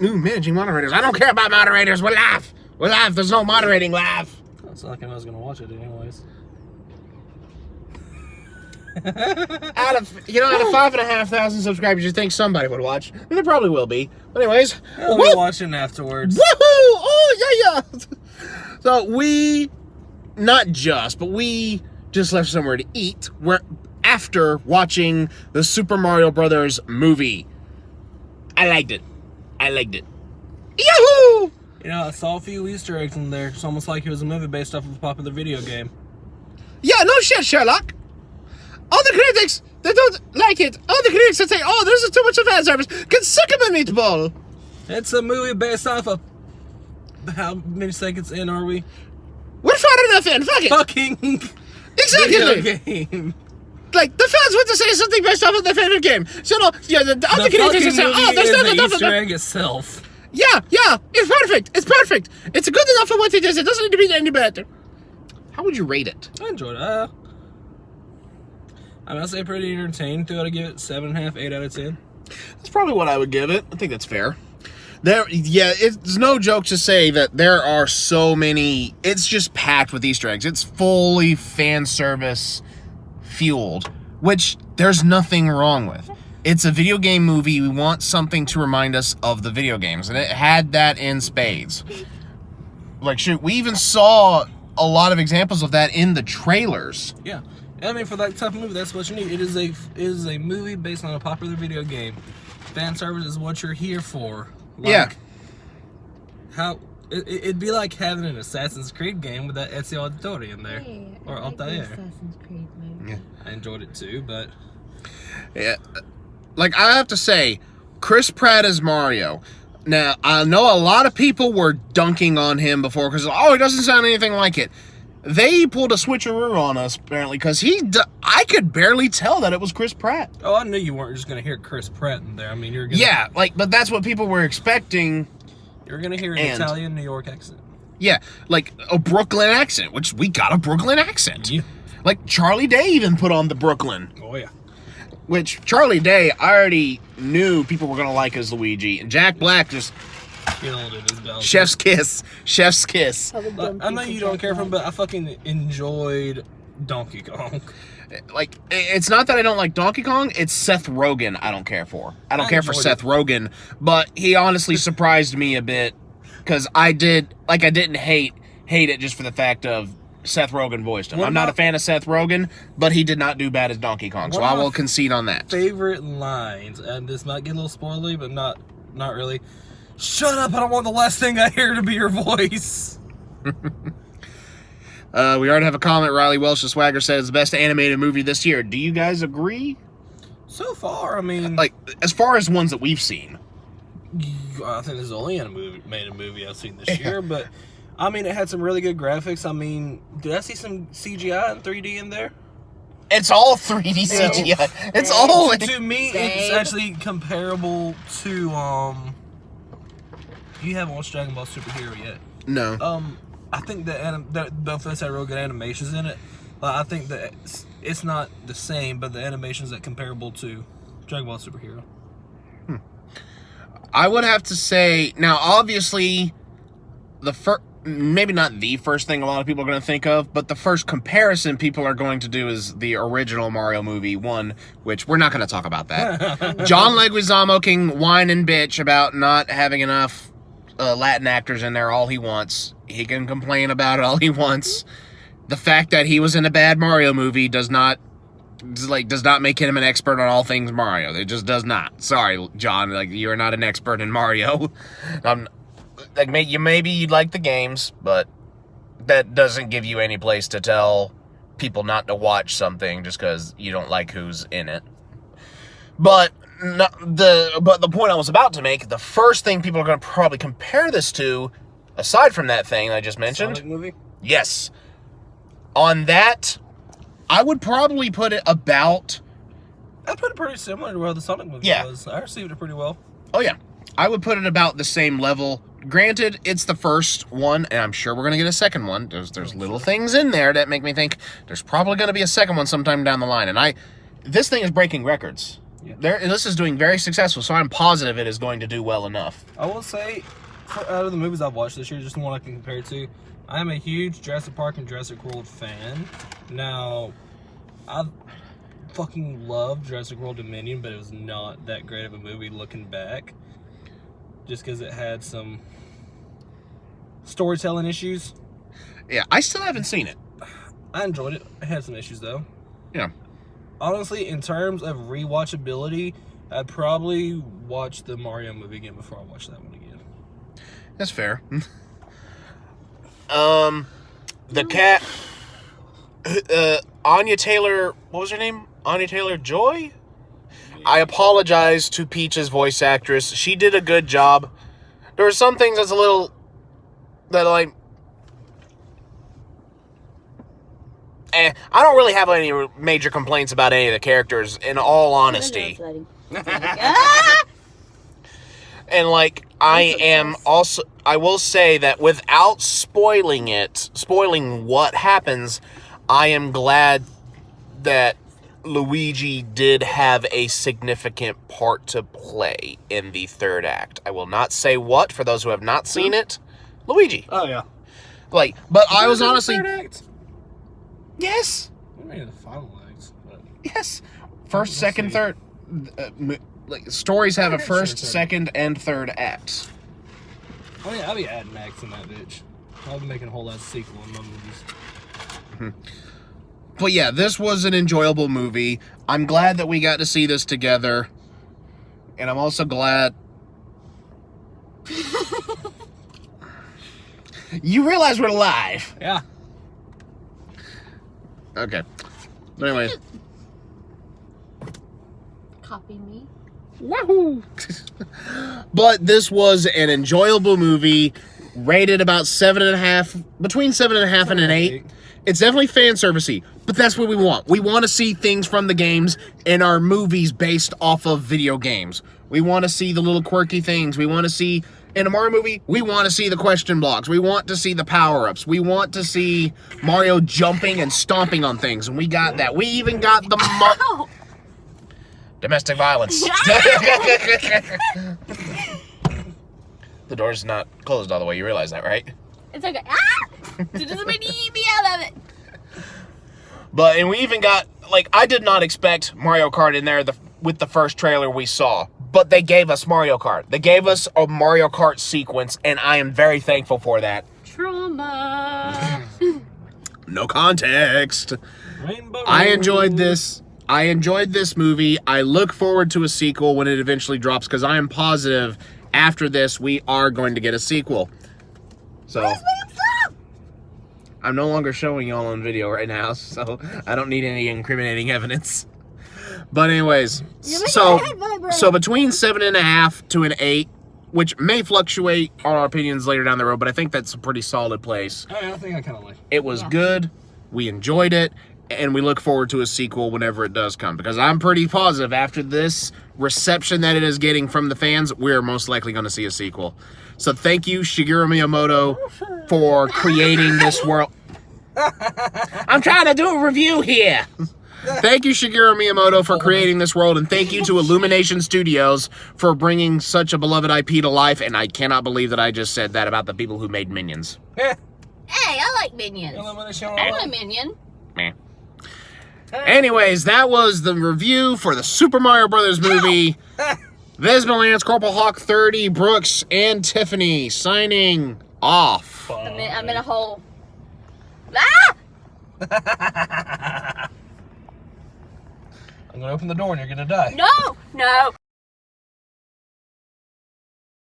Ooh, managing moderators. I don't care about moderators. We'll laugh. We'll laugh. There's no moderating. Laugh. It's not like I was gonna watch it anyways. Out of 5,500 subscribers, you think somebody would watch? And there probably will be. But anyways, I'll be watching afterwards. Woohoo! Oh yeah. So we just left somewhere to eat. We're after watching the Super Mario Brothers movie. I liked it. Yahoo! I saw a few Easter eggs in there. It's almost like it was a movie based off of a popular video game. Yeah, no shit, Sherlock. All the critics that don't like it, all the critics that say, "Oh, this is too much of fan service," can suck him a meatball. It's a movie based off of... How many seconds in are we? We're far enough in. Fuck it. Fucking... Exactly. Video game. Like, the fans want to say something based off of their favorite game. So, no, yeah, the other critics that say, "Oh, there's not enough of Easter them." egg itself. Yeah, it's perfect. It's good enough for what it is. It doesn't need to be any better. How would you rate it? I enjoyed it. I'd say pretty entertained. Do I give it 7.5, 8 out of 10? That's probably what I would give it. I think that's fair. It's no joke to say that there are so many. It's just packed with Easter eggs. It's fully fan service fueled, which there's nothing wrong with. It's a video game movie. We want something to remind us of the video games, and it had that in spades. Like, shoot, we even saw a lot of examples of that in the trailers. Yeah. I mean, for that type of movie, that's what you need. It is a movie based on a popular video game. Fan service is what you're here for. Yeah. It'd be like having an Assassin's Creed game with that Ezio Auditore in there. Hey, or I like the Altair. Assassin's Creed movie. Yeah. I enjoyed it too, but... Yeah. Like, I have to say, Chris Pratt as Mario. Now, I know a lot of people were dunking on him before because, he doesn't sound anything like it. They pulled a switcheroo on us, apparently, because I could barely tell that it was Chris Pratt. Oh, I knew you weren't just going to hear Chris Pratt in there. I mean, you're going to... Yeah, but that's what people were expecting. You're going to hear an Italian New York accent. Yeah, like a Brooklyn accent, which we got a Brooklyn accent. Yeah. Like, Charlie Day even put on the Brooklyn. Oh, yeah. Which, Charlie Day, I already knew people were going to like as Luigi. And Jack Black just... Killed it as Bowser. Chef's kiss. Chef's kiss. I know you don't care for him, but I fucking enjoyed Donkey Kong. Like, it's not that I don't like Donkey Kong, it's Seth Rogen I don't care for. I don't care for Seth Rogen, but he honestly surprised me a bit, because I didn't hate it just for the fact of Seth Rogen voiced him. I'm not a fan of Seth Rogen, but he did not do bad as Donkey Kong, so I will concede on that. Favorite lines, and this might get a little spoilery, but not really. Shut up, I don't want the last thing I hear to be your voice. We already have a comment. Riley Welsh, the Swagger, says the best animated movie this year. Do you guys agree? So far, I mean... Like, as far as ones that we've seen. I think this is the only animated movie I've seen this year, but... I mean, it had some really good graphics. I mean, did I see some CGI and 3D in there? It's all 3D CGI. It's all... To me, it's actually comparable to, You haven't watched Dragon Ball Super Hero yet. No. I think that both of us had real good animations in it. I think that it's not the same, but the animations that comparable to Dragon Ball Super Hero. I would have to say... Now, obviously, maybe not the first thing a lot of people are going to think of, but the first comparison people are going to do is the original Mario movie 1, which we're not going to talk about that. John Leguizamo can whine and bitch about not having enough Latin actors in there all he wants. He can complain about it all he wants. The fact that he was in a bad Mario movie does not make him an expert on all things Mario. It just does not. Sorry, John, you're not an expert in Mario. Maybe you'd like the games, but that doesn't give you any place to tell people not to watch something just because you don't like who's in it. But the point I was about to make, the first thing people are going to probably compare this to, aside from that thing I just mentioned, Sonic movie? Yes. On that, I would probably put it about... I put it pretty similar to where the Sonic movie was. I received it pretty well. Oh, yeah. I would put it about the same level. Granted, it's the first one, and I'm sure we're going to get a second one. There's little things in there that make me think there's probably going to be a second one sometime down the line. And this thing is breaking records. Yeah. This is doing very successful, so I'm positive it is going to do well enough. I will say, out of the movies I've watched this year, just the one I can compare it to, I am a huge Jurassic Park and Jurassic World fan. Now, I fucking love Jurassic World Dominion, but it was not that great of a movie looking back. Just because it had some storytelling issues. Yeah, I still haven't seen it. I enjoyed it. It had some issues, though. Yeah. Honestly, in terms of rewatchability, I'd probably watch the Mario movie again before I watch that one again. That's fair. The cat, Anya Taylor, what was her name? Anya Taylor-Joy? I apologize to Peach's voice actress. She did a good job. There were some things that's a little, that like, I don't really have any major complaints about any of the characters, in all honesty. And like, I will say that without spoiling what happens, I am glad that Luigi did have a significant part to play in the third act. I will not say what, for those who have not seen it. Luigi. Oh, yeah. Like, but I was honestly... Third act? Yes. I mean, the final act. But... Yes. First, second, third... like, stories have a first, second, and third acts. Oh yeah, I'll be adding acts in that bitch. I'll be making a whole ass sequel in my movies. But yeah, this was an enjoyable movie. I'm glad that we got to see this together. And I'm also glad... You realize we're live. Yeah. Okay. But anyway. Copy me. Wahoo! But this was an enjoyable movie, rated about 7.5, between 7.5 and an 8. It's definitely fan servicey, but that's what we want. We want to see things from the games in our movies based off of video games. We want to see the little quirky things. We want to see, in a Mario movie, we want to see the question blocks. We want to see the power-ups. We want to see Mario jumping and stomping on things, and we got that. We even got the... Domestic violence. The door's not closed all the way. You realize that, right? It's okay. Ah! It doesn't make me out of it. But, and we even got, like, I did not expect Mario Kart in there with the first trailer we saw. But they gave us Mario Kart. They gave us a Mario Kart sequence, and I am very thankful for that. Trauma. No context. Rainbow I enjoyed this. I enjoyed this movie. I look forward to a sequel when it eventually drops, because I am positive after this we are going to get a sequel. So I'm no longer showing y'all on video right now, so I don't need any incriminating evidence. But anyways, so between 7.5 to an 8, which may fluctuate on our opinions later down the road, but I think that's a pretty solid place. Oh, yeah, I think I kind of like it. It was good. We enjoyed it. And we look forward to a sequel whenever it does come. Because I'm pretty positive after this reception that it is getting from the fans, we're most likely going to see a sequel. So thank you, Shigeru Miyamoto, for creating this world. I'm trying to do a review here. Thank you, Shigeru Miyamoto, for creating this world. And thank you to Illumination Studios for bringing such a beloved IP to life. And I cannot believe that I just said that about the people who made Minions. Hey, I like Minions. I'm a Minion. Meh. Anyways, that was the review for the Super Mario Brothers movie. This has been Lance, Corporal Hawk 30, Brooks, and Tiffany signing off. I'm in a hole. Ah! I'm gonna open the door and you're gonna die. No!